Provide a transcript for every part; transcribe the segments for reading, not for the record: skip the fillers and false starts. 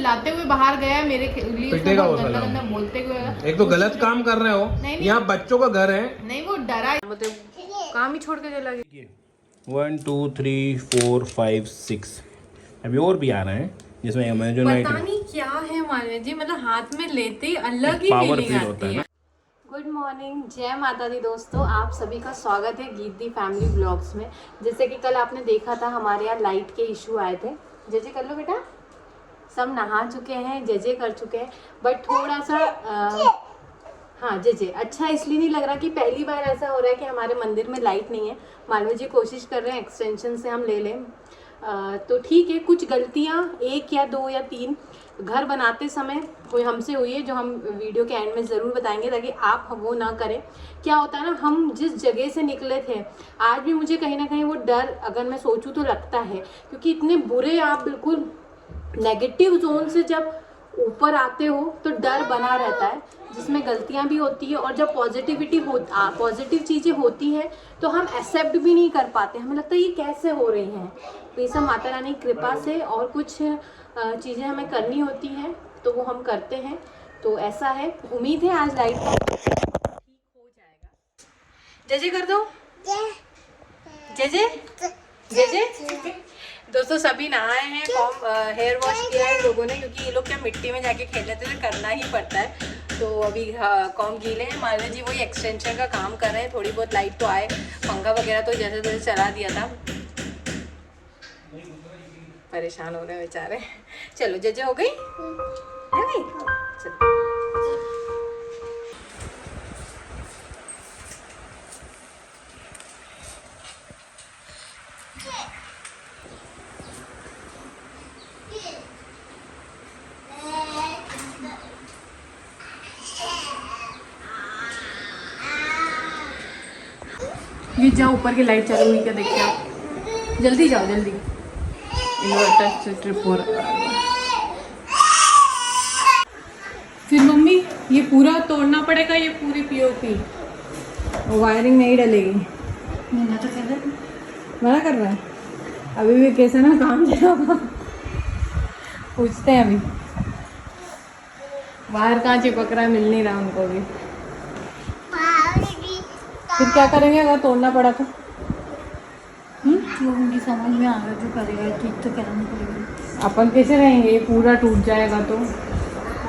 चिल्लाते हुए बाहर गया मेरे लिए, पिटेगा वो साला। गंदा बोलते हुए। एक तो गलत काम कर रहे हो, यहाँ बच्चों का घर है। नहीं वो डरा, मतलब काम ही छोड़ के चला गया। 1 2 3 4 5 6 अभी और भी आ रहे हैं जिसमें अमेजोनाइट पता नहीं क्या है मालवीय जी, मतलब हाथ में लेते ही अलग ही पावर फीलिंग फील होता आती है है। गुड मॉर्निंग, जय माता दी दोस्तों, आप सभी का स्वागत है गीत दी फैमिली ब्लॉग्स में। जैसे कि कल आपने देखा था हमारे यहाँ लाइट के इशू आए थे। जय कर लो बेटा, सब नहा चुके हैं, जय कर चुके हैं, बट थोड़ा सा हाँ जय अच्छा इसलिए नहीं लग रहा कि पहली बार ऐसा हो रहा है कि हमारे मंदिर में लाइट नहीं है। मालवीय जी कोशिश कर रहे हैं एक्सटेंशन से हम ले लें, तो ठीक है। कुछ गलतियाँ 1 या 2 या 3 घर बनाते समय कोई हमसे हुई है, जो हम वीडियो के एंड में ज़रूर बताएंगे ताकि आप वो ना करें। क्या होता है ना, हम जिस जगह से निकले थे, आज भी मुझे कहीं ना कहीं वो डर अगर मैं सोचूं तो लगता है, क्योंकि इतने बुरे आप बिल्कुल नेगेटिव जोन से जब ऊपर आते हो तो डर बना रहता है, जिसमें गलतियां भी होती है। और जब पॉजिटिव चीज़ें होती हैं तो हम एक्सेप्ट भी नहीं कर पाते, हमें लगता है ये कैसे हो रही हैं। तो ये सब माता रानी की कृपा से, और कुछ चीज़ें हमें करनी होती हैं तो वो हम करते हैं। तो ऐसा है, उम्मीद है आज लाइट ठीक हो जाएगा। जय कर दो, जय। दोस्तों सभी नहाए हैं, हेयर वॉश किया है लोगों ने, क्योंकि ये लोग क्या मिट्टी में जाके खेल लेते थे, करना ही पड़ता है। तो अभी कॉम गीले हैं। मालवीय जी वही एक्सटेंशन का काम कर रहे हैं। थोड़ी बहुत लाइट तो आए, पंखा वगैरह तो जैसे तैसे चला दिया था। परेशान हो रहे हैं बेचारे। चलो जय हो गई, चलो। ये जाओ, ऊपर की लाइट चालू हुई क्या देखते आप, जल्दी जाओ जल्दी, इन्वर्टर से ट्रिप हो रहा है। फिर मम्मी ये पूरा तोड़ना पड़ेगा, ये पूरी पीओपी वायरिंग नहीं डलेगी। मना तो मना कर रहा है, अभी भी कैसे ना काम चला, पूछते हैं अभी बाहर कहाँ चिपक रहा है, मिल नहीं रहा उनको भी। फिर क्या करेंगे अगर तोड़ना पड़ा तो? जो उनकी समझ में आ रहा है जो करेगा, ठीक तो कराना पड़ेगा। अपन कैसे रहेंगे, ये पूरा टूट जाएगा तो?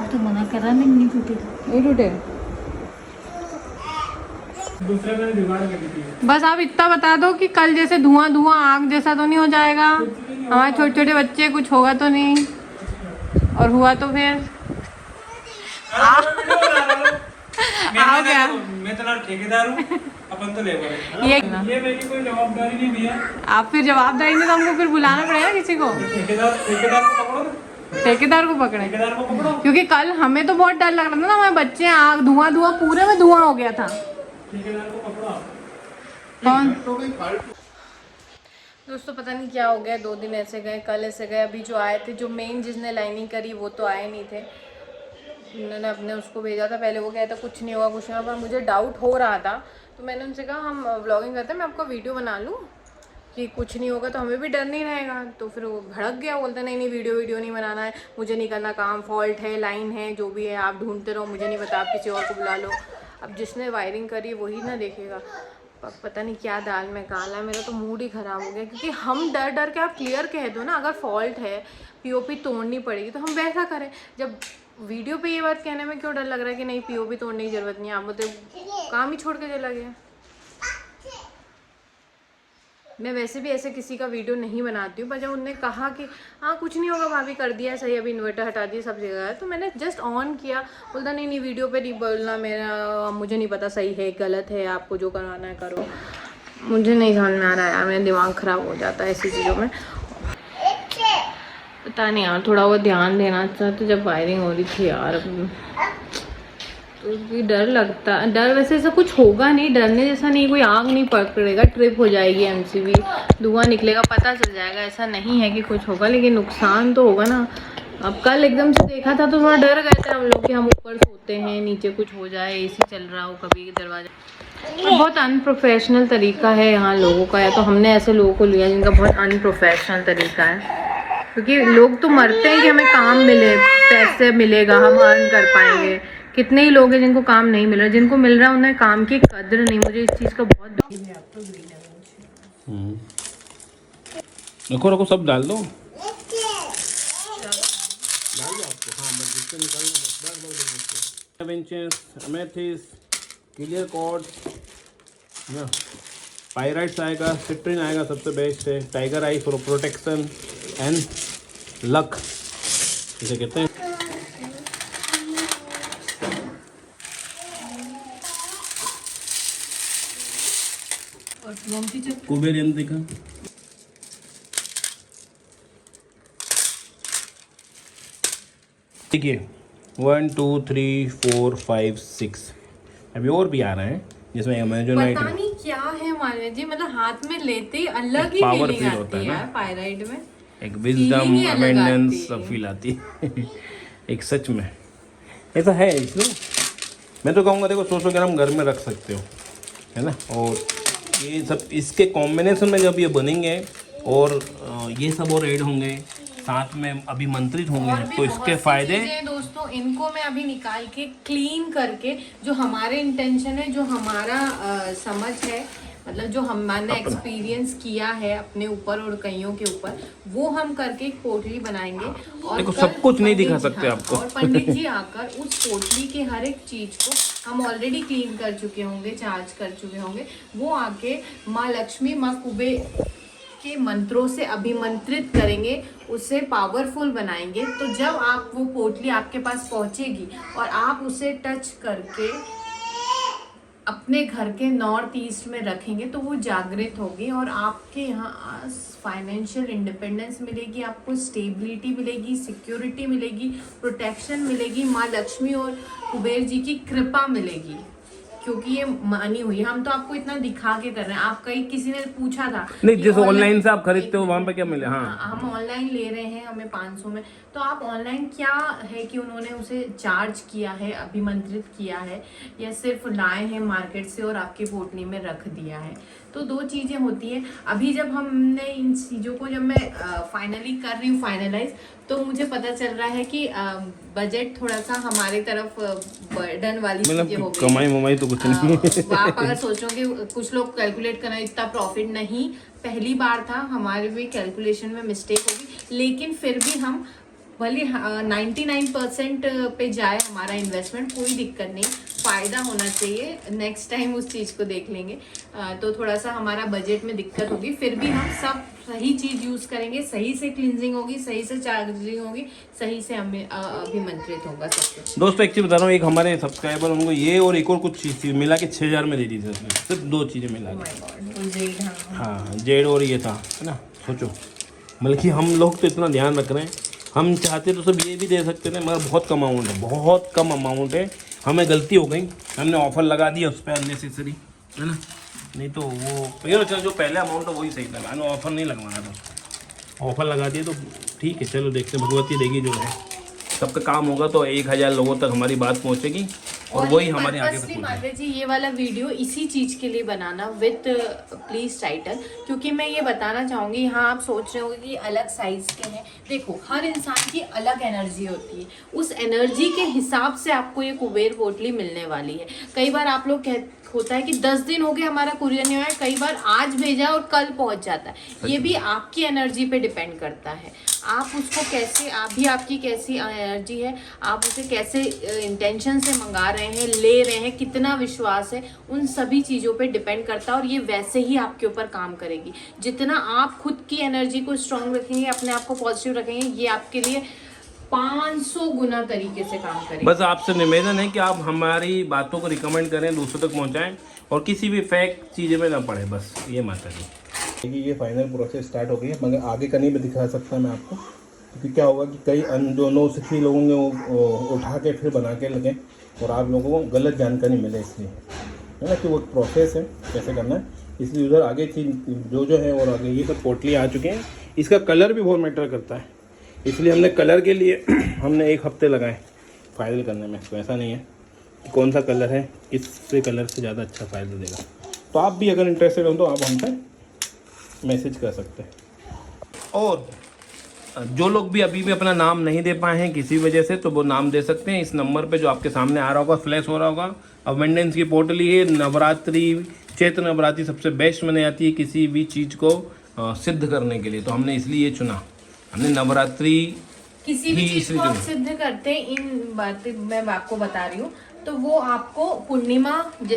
तो मना कर रहा, नहीं टूटेगा, नहीं टूटेगा। बस आप इतना बता दो कि कल जैसे धुआं आग जैसा तो नहीं हो जाएगा, हमारे छोटे छोटे बच्चे, कुछ होगा तो नहीं, और हुआ तो फिर आओ क्या? मैं तो ठेकेदार हूँ, अपन तो लेबर है। ये मेरी कोई जवाबदारी नहीं भैया। आप फिर जवाबदारी नहीं, तो हमको फिर बुलाना पड़ेगा किसी को। ठेकेदार को पकड़े, क्योंकि कल हमें तो बहुत डर लग रहा था ना, हमारे बच्चे आग धुआं पूरे में धुआं हो गया था। कौन दोस्तों पता नहीं क्या हो गया, 2 दिन ऐसे गए, कल ऐसे गए। अभी जो आए थे, जो मेन जिसने लाइनिंग करी वो तो आए नहीं थे, उन्होंने अपने उसको भेजा था। पहले वो कहता कुछ नहीं होगा कुछ नहीं होगा, पर मुझे डाउट हो रहा था, तो मैंने उनसे कहा हम व्लॉगिंग करते हैं, मैं आपको वीडियो बना लूँ कि कुछ नहीं होगा तो हमें भी डर नहीं रहेगा। तो फिर वो भड़क गया, बोलते नहीं वीडियो नहीं बनाना है, मुझे नहीं करना काम, फॉल्ट है, लाइन है, जो भी है आप ढूंढते रहो, मुझे नहीं पता, आप किसी और को बुला लो। अब जिसने वायरिंग करी वही ना देखेगा। पता नहीं क्या दाल में काला, मेरा तो मूड ही ख़राब हो गया, क्योंकि हम डर के आप क्लियर कह दो ना, अगर फॉल्ट है, पीओपी तोड़नी पड़ेगी तो हम वैसा करें। जब वीडियो पे ये बात कहने में क्यों डर लग रहा है कि नहीं पीओपी तोड़ने की ज़रूरत नहीं है, आप मतलब काम ही छोड़ के चला गया। मैं वैसे भी ऐसे किसी का वीडियो नहीं बनाती हूँ, पर जब उन्होंने कहा कि हाँ कुछ नहीं होगा भाभी, कर दिया है सही, अभी इन्वर्टर हटा दिया, सब जगह है, तो मैंने जस्ट ऑन किया। बोलता नहीं वीडियो पे नहीं बोलना, मेरा मुझे नहीं पता सही है गलत है, आपको जो करवाना है करो। मुझे नहीं समझ में आ रहा है यार, मेरा दिमाग ख़राब हो जाता है ऐसी चीज़ों में। पता नहीं यार, थोड़ा बहुत ध्यान देना चाहिए। तो जब वायरिंग हो रही थी यार, तो डर लगता, डर वैसे ऐसा कुछ होगा नहीं, डरने जैसा नहीं, कोई आग नहीं पकड़ेगा, ट्रिप हो जाएगी एमसीबी, धुआं निकलेगा, पता चल जाएगा, ऐसा नहीं है कि कुछ होगा, लेकिन नुकसान तो होगा ना। अब कल एकदम से देखा था तो थोड़ा डर गए थे हम लोग कि हम ऊपर सोते हैं, नीचे कुछ हो जाए, एसी चल रहा हो, कभी दरवाजा। बहुत अनप्रोफेशनल तरीका है यहाँ लोगों का, या तो हमने ऐसे लोगों को लिया जिनका बहुत अनप्रोफेशनल तरीका है। क्योंकि लोग तो मरते हैं कि हमें काम मिले, पैसे मिलेगा, हम अर्न कर पाएंगे। कितने ही लोग हैं जिनको काम नहीं मिल रहा, जिनको मिल रहा है उन्हें काम की कदर नहीं। मुझे इस चीज़ का बहुत रखो रखो, सब डाल दो, डाल दो आपको। हाँ बस जिससे निकालना बस 5 इंचेस अमेथिस, क्लियर कॉर्ड ना, पायराइट्स आएगा, सिट्रिन आएगा, सबसे बेस्ट है tiger I for protection and luck इसे कहते हैं। कुबेर यंत्र दिखा, देखिए 1 2 3 4 5 6 अभी और भी आ रहे हैं जिसमें अमेजोनाइट पता नहीं क्या है मालवीय जी, मतलब हाथ में लेते ही अलग ही पावर फीलिंग फील होता आती है है ना, पायराइड में। एक विजडम feeling ही अलग अबेंडेंस आती सब है। फील आती है एक सच में ऐसा है। इसलिए मैं तो कहूँगा देखो 100 ग्राम घर में रख सकते हो, है ना। और ये सब इसके कॉम्बिनेशन में जब ये बनेंगे और ये सब और ऐड होंगे साथ में अभिमंत्रित होंगे और भी तो बहुत इसके सी फायदे चीजें हैं दोस्तों, इनको मैं अभी निकाल के क्लीन करके, जो हमारे इंटेंशन है, जो हमारा समझ है, मतलब जो हमने एक्सपीरियंस किया है अपने ऊपर और कईयों के ऊपर, वो हम करके एक पोटली बनाएंगे। और देखो कल सब कुछ नहीं पंडित दिखा जी- सकते आपको। और पंडित जी आकर उस पोटली के हर एक चीज को हम ऑलरेडी क्लीन कर चुके होंगे, चार्ज कर चुके होंगे, वो आके माँ लक्ष्मी, माँ कुबेर के मंत्रों से अभिमंत्रित करेंगे, उसे पावरफुल बनाएंगे। तो जब आप वो पोटली आपके पास पहुंचेगी और आप उसे टच करके अपने घर के नॉर्थ ईस्ट में रखेंगे तो वो जागृत होगी और आपके यहाँ फाइनेंशियल इंडिपेंडेंस मिलेगी, आपको स्टेबिलिटी मिलेगी, सिक्योरिटी मिलेगी, प्रोटेक्शन मिलेगी, माँ लक्ष्मी और कुबेर जी की कृपा मिलेगी। क्योंकि ये मानी हुई है, हम तो आपको इतना दिखा के कर रहे हैं। आप कहीं किसी ने पूछा था नहीं, कि जिस ऑनलाइन से आप खरीदते हो वहां पे क्या मिले। हाँ हम ऑनलाइन ले रहे हैं, हमें 500 में, तो आप ऑनलाइन क्या है कि उन्होंने उसे चार्ज किया है, अभिमंत्रित किया है, या सिर्फ लाए हैं मार्केट से और आपकी पोटली में रख दिया है। तो दो चीज़ें होती हैं। अभी जब हमने इन चीज़ों को, जब मैं फाइनली कर रही हूँ फाइनलाइज, तो मुझे पता चल रहा है कि बजट थोड़ा सा हमारी तरफ बर्डन वाली चीज़ें हो मतलब गई। कमाई ममाई तो कुछ नहीं आप अगर सोचोगे, कुछ लोग कैलकुलेट करना, इतना प्रॉफिट नहीं, पहली बार था, हमारे भी कैलकुलेशन में मिस्टेक होगी, लेकिन फिर भी हम भले 99% पे जाए हमारा इन्वेस्टमेंट, कोई दिक्कत नहीं, फ़ायदा होना चाहिए। नेक्स्ट टाइम उस चीज़ को देख लेंगे। तो थोड़ा सा हमारा बजट में दिक्कत होगी, फिर भी हम सब सही चीज़ यूज़ करेंगे, सही से क्लिनजिंग होगी, सही से चार्जिंग होगी, सही से हमें अभिमंत्रित होगा सब कुछ। दोस्तों एक चीज़ बता रहा हूँ, एक हमारे सब्सक्राइबर उनको ये और एक और कुछ चीज़ मिला के 6000 में दे दी थी उसने, सिर्फ 2 चीज़ें मिला के। हाँ जेड और ये था, है ना। सोचो बल्कि हम लोग तो इतना ध्यान रख रहे हैं, हम चाहते तो सब ये भी दे सकते थे, मगर बहुत कम अमाउंट है, बहुत कम अमाउंट है। हमें गलती हो गई, हमने ऑफ़र लगा दिया उस पर अननेसेसरी, है ना। नहीं तो वो ये जो पहले अमाउंट है वही सही था, हमें ऑफ़र नहीं लगवाना था। ऑफ़र लगा दिए तो ठीक है, चलो देखते भगवती देगी जो है, सबका काम होगा तो 1000 लोगों तक हमारी बात पहुँचेगी और वही हमारे आगे तक माता जी ये वाला वीडियो इसी चीज के लिए बनाना विद प्लीज टाइटल, क्योंकि मैं ये बताना चाहूंगी। हाँ आप सोच रहे होंगे कि अलग साइज के हैं, देखो हर इंसान की अलग एनर्जी होती है, उस एनर्जी के हिसाब से आपको ये कुबेर पोटली मिलने वाली है। कई बार आप लोग होता है कि 10 दिन हो गए हमारा कुरियर नहीं आया, कई बार आज भेजा और कल पहुंच जाता है। ये भी आपकी एनर्जी पे डिपेंड करता है, आप उसको कैसे, आपकी कैसी एनर्जी है, आप उसे कैसे इंटेंशन से मंगा रहे हैं, ले रहे हैं, कितना विश्वास है, उन सभी चीज़ों पे डिपेंड करता है। और ये वैसे ही आपके ऊपर काम करेगी, जितना आप खुद की एनर्जी को स्ट्रांग रखेंगे, अपने आप को पॉजिटिव रखेंगे, ये आपके लिए 500 गुना तरीके से काम करेगी। बस आपसे निवेदन है कि आप हमारी बातों को रिकमेंड करें, दूसरों तक पहुंचाएं और किसी भी फेक चीज़ें में ना पड़े, बस ये माता जी। देखिए ये फाइनल प्रोसेस स्टार्ट हो गई है, मगर आगे का नहीं भी दिखा सकता मैं आपको, क्योंकि क्या होगा कि कई जो 9 से 3 लोगों ने वो उठा के फिर बना के लगे और आप लोगों को गलत जानकारी मिले, इसलिए है ना कि वो प्रोसेस है कैसे करना है। इसलिए उधर आगे चीज जो है और आगे ये सब पोटली आ चुके हैं। इसका कलर भी बहुत मैटर करता है, इसलिए हमने कलर के लिए हमने 1 हफ्ते लगाए फाइनल करने में। इसको ऐसा नहीं है कि कौन सा कलर है, किस कलर से ज़्यादा अच्छा फ़ायदा देगा। तो आप भी अगर इंटरेस्टेड हो तो आप हम पे मैसेज कर सकते हैं। और जो लोग भी अभी भी अपना नाम नहीं दे पाए हैं किसी वजह से, तो वो नाम दे सकते हैं इस नंबर पे जो आपके सामने आ रहा होगा, फ्लैश हो रहा होगा। अबंडेंस की पोर्टल ये नवरात्रि, चैत्र नवरात्रि सबसे बेस्ट मानी जाती है किसी भी चीज़ को सिद्ध करने के लिए, तो हमने इसलिए ये चुना। हमने नवरात्रि किसी भी चीज को आप सिद्ध करते हैं, इन बातें मैं आपको बता रही हूँ, तो वो आपको पूर्णिमा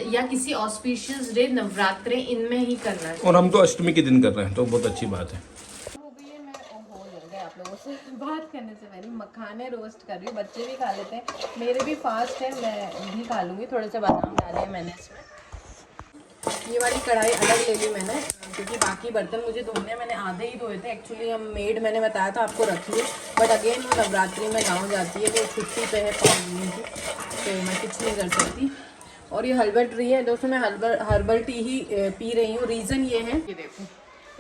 या किसी ऑस्पिशियस डे, नवरात्रे, इनमें ही करना है। और हम तो अष्टमी के दिन कर रहे हैं, तो बहुत अच्छी बात है। हो गई है, मैं हो जाऊंगा आप लोगों से बात करने से पहले मखाने रोस्ट कर रही हूँ। बच्चे भी खा लेते हैं, मेरे भी फास्ट है, मैं भी खा लूँगी। थोड़े से बादाम डाले हैं मैंने इसमें। ये वाली कढ़ाई अलग ले ली मैंने, क्योंकि बाकी बर्तन मुझे धोने, मैंने आधे ही धोए थे एक्चुअली। हम मेड मैंने बताया था आपको रखिए, बट अगेन वो नवरात्रि में गाँव जाती है, वो छुट्टी पे है 5 दिन की, तो मैं कुछ नहीं कर सकती। और ये हर्बल टी है दोस्तों, मैं हर्बल टी ही पी रही हूँ। रीज़न ये है, ये देखो,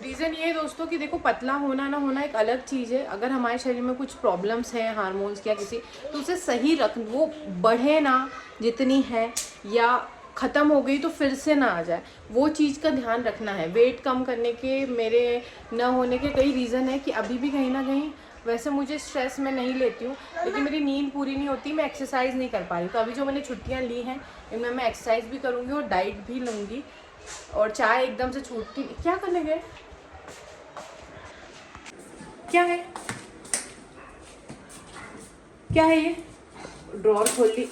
रीज़न ये है दोस्तों कि देखो, पतला होना ना होना एक अलग चीज़ है। अगर हमारे शरीर में कुछ प्रॉब्लम्स हैं हार्मोन्स या किसी, तो उसे सही रख, वो बढ़े ना जितनी है, या ख़त्म हो गई तो फिर से ना आ जाए, वो चीज़ का ध्यान रखना है। वेट कम करने के मेरे न होने के कई रीज़न है कि अभी भी कहीं ना कहीं, वैसे मुझे स्ट्रेस मैं नहीं लेती हूँ, लेकिन मेरी नींद पूरी नहीं होती, मैं एक्सरसाइज नहीं कर पा रही। तो अभी जो मैंने छुट्टियाँ ली हैं, इनमें मैं एक्सरसाइज भी करूँगी और डाइट भी लूँगी, और चाय एकदम से छूटती। क्या करने गए, क्या है, क्या है ये, ड्रॉर खोल ली,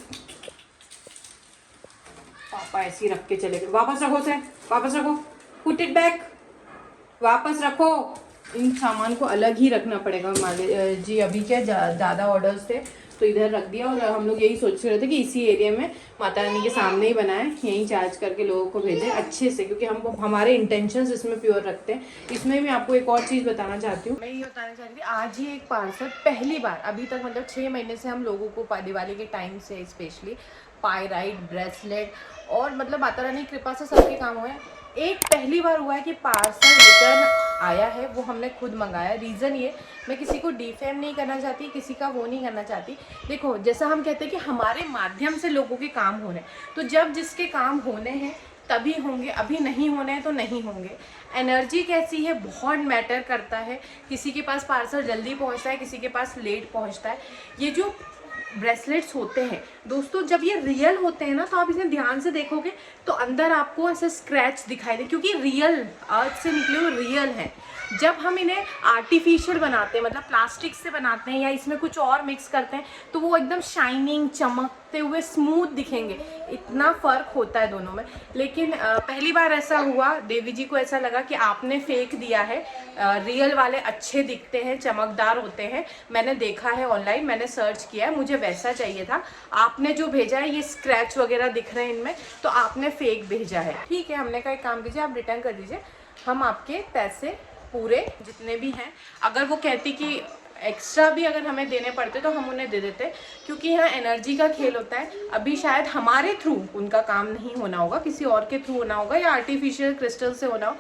पापा ऐसे ही रख के चले गए। वापस रखो उसे, वापस रखो, पुट इट बैक, वापस रखो। इन सामान को अलग ही रखना पड़ेगा मालिक जी। अभी क्या ज़्यादा ऑर्डर्स थे तो इधर रख दिया, और हम लोग यही सोच रहे थे कि इसी एरिया में माता रानी के सामने ही बनाएं, यहीं चार्ज करके लोगों को भेजें अच्छे से, क्योंकि हम हमारे इंटेंशंस इसमें प्योर रखते हैं। इसमें भी आपको एक और चीज़ बताना चाहती हूँ, मैं ये बताना चाहती थी, आज ही एक पार्सल पहली बार, अभी तक मतलब 6 महीने से हम लोगों को दिवाली के टाइम से स्पेशली पायराइट, ब्रेसलेट, और मतलब माता रानी की कृपा से सबके काम हुए हैं। एक पहली बार हुआ है कि पार्सल रिटर्न आया है, वो हमने खुद मंगाया। रीज़न ये, मैं किसी को डिफेम नहीं करना चाहती, किसी का वो नहीं करना चाहती। देखो, जैसा हम कहते हैं कि हमारे माध्यम से लोगों के काम हो रहे हैं, तो जब जिसके काम होने हैं तभी होंगे, अभी नहीं होने हैं तो नहीं होंगे। एनर्जी कैसी है बहुत मैटर करता है। किसी के पास पार्सल जल्दी पहुंचता है, किसी के पास लेट पहुंचता है। ये जो ब्रेसलेट्स होते हैं दोस्तों, जब ये रियल होते हैं ना, तो आप इन्हें ध्यान से देखोगे तो अंदर आपको ऐसे स्क्रैच दिखाई दे, क्योंकि रियल अर्थ से निकले हुए रियल हैं। जब हम इन्हें आर्टिफिशियल बनाते हैं, मतलब प्लास्टिक से बनाते हैं या इसमें कुछ और मिक्स करते हैं, तो वो एकदम शाइनिंग, चमकते हुए, स्मूथ दिखेंगे। इतना फ़र्क होता है दोनों में। लेकिन पहली बार ऐसा हुआ, देवी जी को ऐसा लगा कि आपने फेक दिया है, रियल वाले अच्छे दिखते हैं, चमकदार होते हैं। मैंने देखा है ऑनलाइन, मैंने सर्च किया है, मुझे वैसा चाहिए था। आपने जो भेजा है ये स्क्रैच वगैरह दिख रहे हैं इनमें, तो आपने फेक भेजा है। ठीक है, हमने कहा एक काम कीजिए, आप रिटर्न कर दीजिए, हम आपके पैसे पूरे जितने भी हैं, अगर वो कहती कि एक्स्ट्रा भी अगर हमें देने पड़ते तो हम उन्हें दे देते, क्योंकि यहाँ एनर्जी का खेल होता है। अभी शायद हमारे थ्रू उनका काम नहीं होना होगा, किसी और के थ्रू होना होगा, या आर्टिफिशियल क्रिस्टल से होना हो।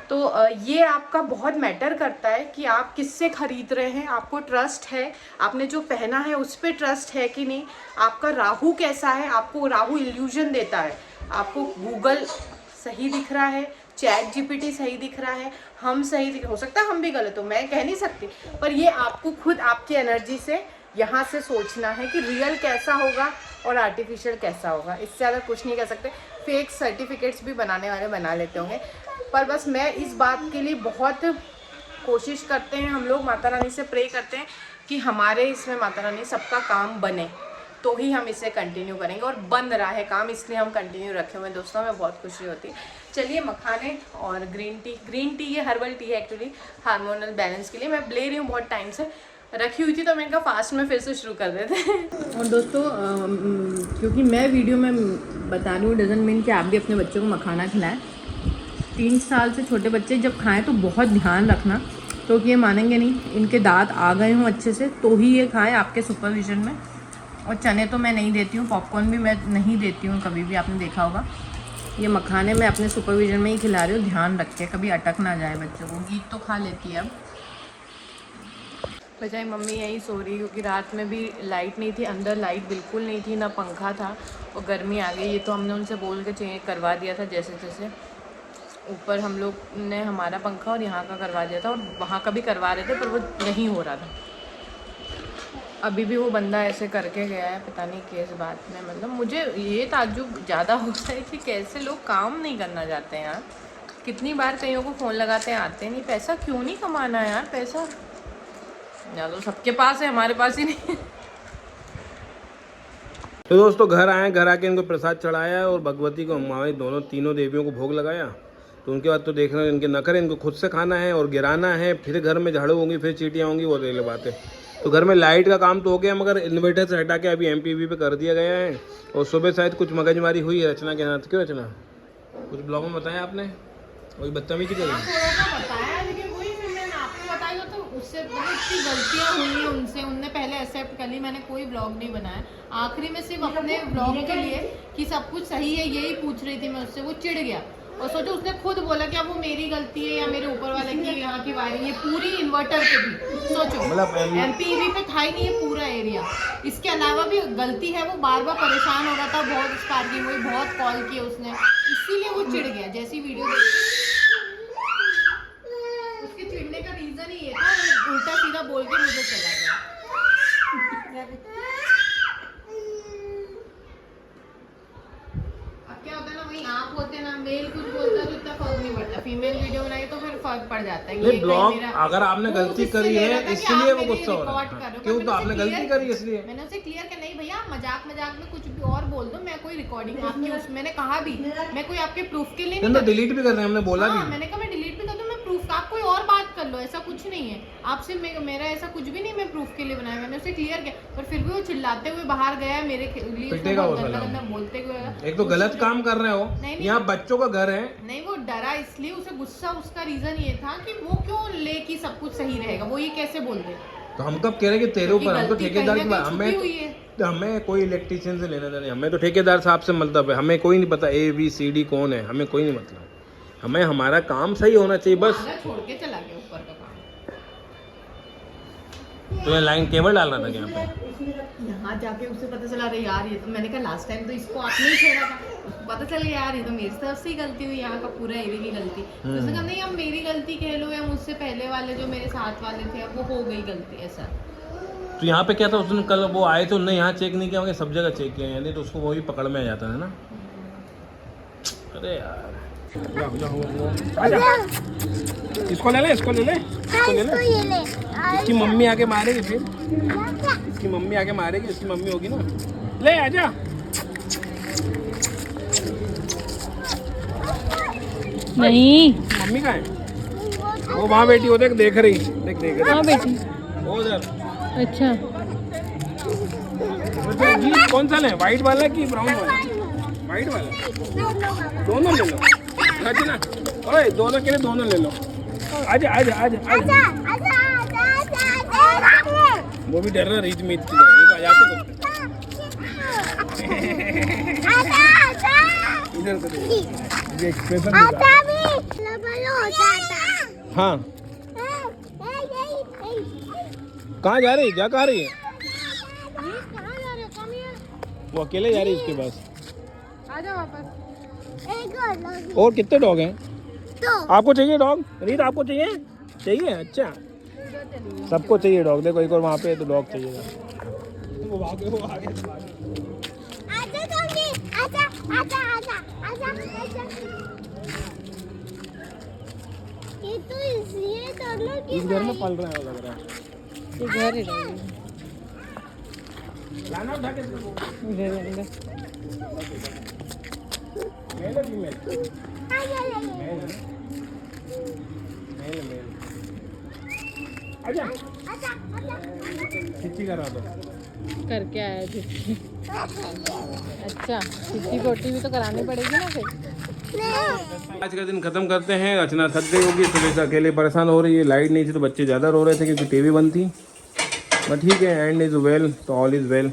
तो ये आपका बहुत मैटर करता है कि आप किससे ख़रीद रहे हैं, आपको ट्रस्ट है, आपने जो पहना है उस पर ट्रस्ट है कि नहीं, आपका राहु कैसा है। आपको राहु इल्यूजन देता है, आपको गूगल सही दिख रहा है, चैट जीपीटी सही दिख रहा है, हम सही हो सकता है हम भी गलत हो, मैं कह नहीं सकती, पर ये आपको खुद आपकी एनर्जी से यहाँ से सोचना है कि रियल कैसा होगा और आर्टिफिशियल कैसा होगा। इससे ज़्यादा कुछ नहीं कर सकते। फेक सर्टिफिकेट्स भी बनाने वाले बना लेते होंगे, पर बस मैं इस बात के लिए बहुत कोशिश करते हैं, हम लोग माता रानी से प्रे करते हैं कि हमारे इसमें माता रानी सबका काम बने, तो ही हम इसे कंटिन्यू करेंगे, और बन रहा है काम, इसलिए हम कंटिन्यू रखे हुए हैं दोस्तों। हमें बहुत खुशी होती है। चलिए, मखाने और ग्रीन टी ये हर्बल टी है एक्चुअली, हार्मोनल बैलेंस के लिए। मैं ले रही हूँ, बहुत टाइम से रखी हुई थी, तो मैंने कहा फास्ट में फिर से शुरू कर देते हैं। और दोस्तों, क्योंकि मैं वीडियो में बता रही हूँ, डजंट मीन कि आप भी अपने बच्चों को मखाना खिलाएं। 3 साल से छोटे बच्चे जब खाएं तो बहुत ध्यान रखना, तो ये मानेंगे नहीं, इनके दांत आ गए हों अच्छे से तो ही ये खाएं आपके सुपरविजन में। और चने तो मैं नहीं देती हूँ, पॉपकॉर्न भी मैं नहीं देती हूँ कभी भी, आपने देखा होगा। ये मखाने मैं अपने सुपरविजन में ही खिला रही हूँ, ध्यान रख के, कभी अटक ना जाए बच्चों को। गीत तो खा लेती है अब। बजाय मम्मी यहीं सो रही, क्योंकि रात में भी लाइट नहीं थी, अंदर लाइट बिल्कुल नहीं थी, ना पंखा था, और गर्मी आ गई। ये तो हमने उनसे बोल के चेंज करवा दिया था जैसे तैसे। ऊपर हम लोग ने हमारा पंखा और यहाँ का करवा दिया था और वहाँ का भी करवा रहे थे पर वो नहीं हो रहा था। अभी भी वो बंदा ऐसे करके गया है, पता नहीं किस बात में। मतलब मुझे ये ताज्जुब ज़्यादा होता है कि कैसे लोग काम नहीं करना चाहते हैं यार। कितनी बार कईयों को फ़ोन लगाते हैं, आते नहीं। पैसा क्यों नहीं कमाना है यार? पैसा या तो सबके पास है, हमारे पास ही नहीं है। तो दोस्तों घर आए, घर आके इनको प्रसाद चढ़ाया और भगवती को हमारे दोनों तीनों देवियों को भोग लगाया। तो उनके बाद तो देखना इनके नखरे, इनको खुद से खाना है और गिराना है, फिर घर में झाड़ू होंगी, फिर चीटियाँ होंगी, वो देख बात है। तो घर में लाइट का काम तो हो गया मगर इन्वर्टर से हटा के अभी MPV पे कर दिया गया है। और सुबह शायद कुछ मगजमारी हुई है रचना के हाथ। क्यों रचना, कुछ ब्लॉग में बताया आपने? वही बदतमीजी करी। बताया लेकिन वही फिर मैंने आपको बताया तो उससे बहुत इतनी गलतियाँ हुई उनसे, उनने पहले एक्सेप्ट कर ली। मैंने कोई ब्लॉग नहीं बनाया, आखिरी में सिर्फ अपने ब्लॉग के लिए कि सब कुछ सही है यही पूछ रही थी मैं उससे। वो चिढ़ गया और सोचो उसने खुद बोला कि अब वो मेरी गलती है या मेरे ऊपर वाले की यहाँ की वायरिंग, ये पूरी इन्वर्टर पे थी। सोचो मतलब MPV पे था ही नहीं ये पूरा एरिया। इसके अलावा भी गलती है, वो बार बार परेशान हो रहा था, बहुत स्पार्किंग हुई, बहुत कॉल किए उसने, इसीलिए वो चिढ़ गया। जैसी वीडियो उसके चिढ़ने का रीजन ही ये था, उल्टा सीधा बोल के मुझे चला गया। क्या होता है ना, वही आप होते ना, मेल कुछ बोलता है तो इतना फर्क नहीं पड़ता, फीमेल वीडियो बनाई तो फिर फर्क पड़ जाता है। ये ब्लॉग अगर आपने गलती करी है इसलिए वो गुस्सा हो रहा है। क्यों, तो आपने गलती करी इसलिए मैंने उसे क्लियर किया, नहीं भैया मजाक मजाक में कुछ भी और बोल दो, मैं कोई रिकॉर्डिंग आपकी उस मैंने कहा भी मैं कोई आपके प्रूफ के लिए नहीं, डिलीट भी कर रहे हैं, हमने बोला भी। मैंने कहा मैं डिलीट भी कर दूं, मैं प्रूफ, आप कोई और बात कर लो, ऐसा कुछ नहीं है आपसे, मेरा ऐसा कुछ भी नहीं, मैं प्रूफ के लिए बनाया। मैंने उसे क्लियर किया पर फिर भी वो चिल्लाते हुए बाहर गया मेरे लिए, गंदा बोलते हुए। एक तो गलत काम कर रहे हो, यहाँ बच्चों का घर है। नहीं वो डरा इसलिए, उसे गुस्सा, उसका रीजन ये था कि वो क्यों ले कि सब कुछ सही रहेगा, वो ये कैसे बोल दे। तो हम कब कह रहे कि तेरे ऊपर, हम तो ठेकेदार की बात, हमें कोई इलेक्ट्रिशियन से लेना नहीं, हमें तो ठेकेदार साहब से मतलब है, हमें कोई नहीं पता ABCD कौन है, हमें कोई नहीं मतलब, हमें हमारा काम सही होना चाहिए बस। छोड़ के चला गया ऊपर का काम। तो ये लाइन केबल डाल रहा था यहाँ पे, यहाँ जाके उसे पता चला रहा यार ये तो, मैंने कहा लास्ट टाइम तो इसको आपने ही छेड़ा था, उसको पता चल गया यार ये तो मेरी तरफ से ही गलती हुई, यहाँ का पूरा एरिया की गलती। तो उसने कहा नहीं अब मेरी गलती कह लो, या मुझसे पहले वाले जो मेरे साथ वाले थे अब वो हो गई गलती ऐसा। तो यहाँ पे क्या था, उसने कल वो आए थे, उन्होंने यहाँ चेक नहीं किया होंगे, सब जगह चेक किया, यानी तो उसको वो भी पकड़ में आ जाता है ना। अरे यार इसको ले ले, इसको ले ले, इसको ले ले। इसकी मम्मी आके मारेगी, फिर इसकी मम्मी आके मारेगी, इसकी मम्मी होगी ना। ले आजा, नहीं मम्मी कहाँ है? वो वहाँ बैठी, वो देख रही, देख रही कहाँ बैठी? वो उधर। अच्छा जी कौन सा ले, व्हाइट वाला कि ब्राउन वाला? व्हाइट वाला, दोनों ले लो। रचना ओए, दोनों के लिए दोनों ले लो। आजा आजा आजा आजा। वो भी डर रहा रीत मीत की तरह, ये तो आ जाते इधर से ये एक्सप्रेशन। हाँ कहाँ जा रही, जा कहाँ रही है? वो अकेले जा रही है उसके पास। आजा वापस। और कितने डॉग हैं? आपको चाहिए डॉग? रीत आपको चाहिए? चाहिए, अच्छा सबको चाहिए डॉग। देखो एक और वहाँ पे तो डॉग चाहिए। वो आगे ये तो इसलिए दोनों की इस घर में पल रहा है, लग रहा है ये घर ही रहेगी। लाना उठा के इधर रहेगा। मेल है फीमेल? मेल। आजा खिच्ची करा दो। करके आया चिट्ठी। अच्छा चिट्ठी पोटी भी तो करानी पड़ेगी ना फिर। आज का दिन खत्म करते हैं। रचना थक गई होगी, सुबह से अकेले परेशान हो रही है। लाइट नहीं थी तो बच्चे ज़्यादा रो रहे थे क्योंकि टीवी बंद थी। बट ठीक है, एंड इज़ वेल तो ऑल इज़ वेल,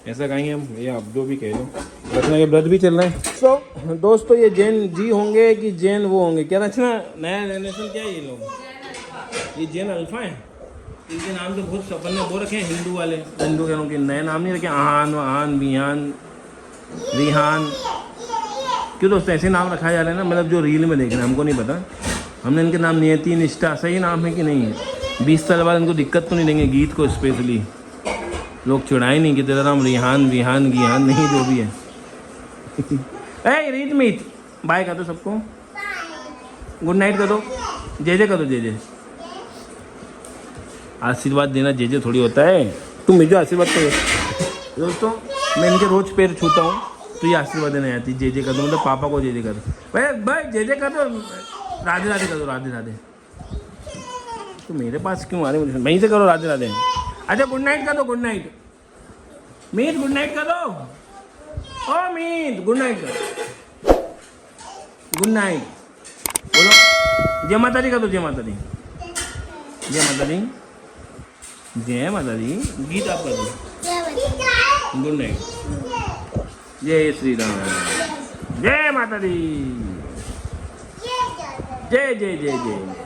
ऐसा कहेंगे हम, ये आप जो भी कह लो। रचना के व्रत भी चल रहे हैं। सो दोस्तों ये जैन जी होंगे कि जैन वो होंगे? क्या रचना नया जनरेशन क्या है ये लोग? ये जैन अल्फा है। इनके नाम तो बहुत सफल ने वो रखे हैं हिंदू वाले, हिंदू के नए नाम नहीं रखे, आहान वहान बिहान रिहान, क्यों दोस्तों ऐसे नाम रखा जा रहा है ना, मतलब जो रील में देख रहे हैं, हमको नहीं पता। हमने इनके नाम नियति निष्ठा सही नाम है कि नहीं है। 20 साल बाद इनको दिक्कत तो नहीं देंगे गीत को स्पेशली, लोग चिढ़ाए नहीं कि तेरा नाम रिहान विहान गिहान नहीं जो भी है। ए रीत मीत बाय कर दो सबको, गुड नाइट कर दो, जे कर दो जे। आशीर्वाद देना जे थोड़ी होता है, तुम मुझे आशीर्वाद करो। दोस्तों मैं इनके रोज पैर छूता हूँ तो ये आशीर्वाद देने आती है, जे कर दो मतलब पापा को जे कर दो। भाई भाई जे कर दो, राधे राधे कर दो, राधे राधे। तो मेरे पास क्यों आ रहे, मुझे वहीं से करो राधे राधे। अच्छा गुड नाइट कर दो, गुड नाइट मीत, गुड नाइट कर दो। ओ मीत गुड नाइट कर, गुड नाइट बोलो। जय माता दी कर दो, जय माता दी, जय माता दी, जय माता दी। गीत आप कर दो, गुड नाइट, जय श्री राम, जय माता दी, जय जय जय जय।